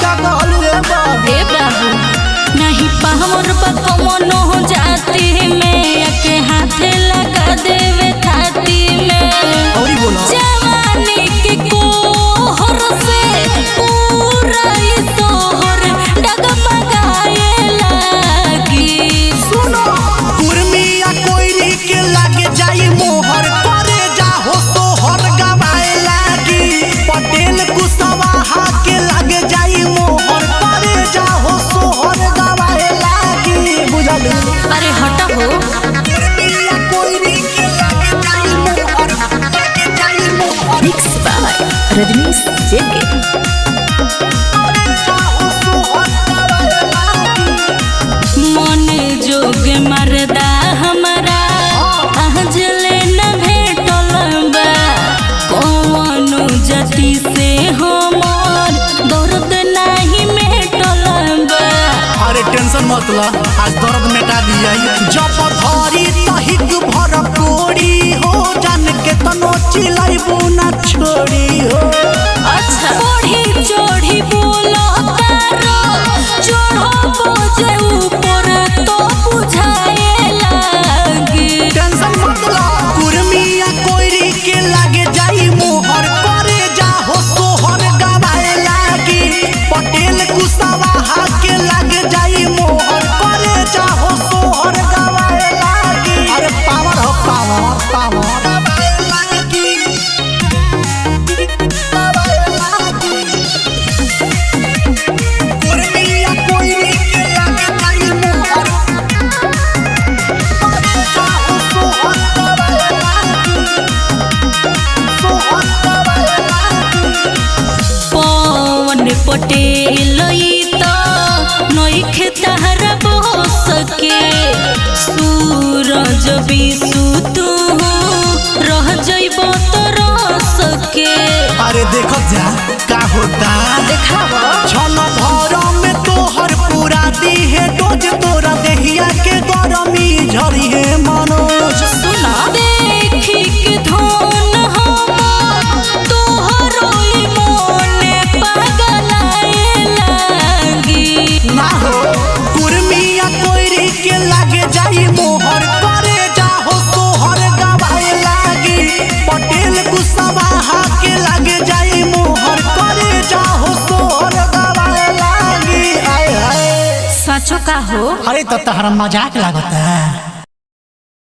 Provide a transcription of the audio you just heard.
का कहलू ए बाबू नहीं पावर बकमनो जाती में के हाथे लगा देवे थाती में औरी बोलो जवानी के कोहर से पूरा ई तोहर डगमगाए लागी। सुनो कुर्मिया कोयली के लागे जाई मोहर करे जाहो तोहर गवाए लागी पटेल कुशवाहा के लागे जाई मोहर करे जाहो सोहर गवाए लागी बुझल। अरे हटा हो कुर्मिया कोयली के लागे जाई मोहर लागे जाई मोहर मिक्स बाय रजनीश जेके। करे जाहो सोहर गवाए लागी मन जोग मरदा हमारा आजले न भेटल बा कौनो जति से हमर दर्द नहीं मेटल बा। अरे टेंशन मत ला आज दर्द मिटा दिया जब धरी तहिक भर कोड़ी हो जान के तनो चिलाइबू ना छोड़ी हो। अच्छा बढ़ी चढ़ी बोलो तारो चढ़ो बोझे ऊपर तो बुझाए लागी। टेंशन मत ला कुर्मिया कोयरी के लागे जाई मोहर करे जाहो सोहर गवाए लागी पटेल कुशवाहा के लागे जाई मोहर करे जाहो सोहर गवाए लागी। अरे पावर हो पावर पावर गवाए लागी गवाए लागी कुर्मिया कोयरी के लागे जाई मोहर करे जाहो सोहर गवाए लागी सोहर गवाए लागी। पवन पटेल नइखे तहरा बह सके सूरज बिसु तू रह जइब तो रह सके। अरे देखो जा का होता देखावा छन भर में तोहर पूरा दिहे डोज तोरा देहिया के गरमी झरी है मनोज। सुना देखी के धन हम तोहरो ई मोने पागलाए लागी। ना हो कुर्मिया कोयरी के लागे जाई मोहर करे जाहो सोहर गवाए लागी पटेल कुशवाहा के लागे जाई मोहर करे जाहो सोहर गवाए लागी। आय हाय सचो का हो अरे तो तहरा मजाक लागता है।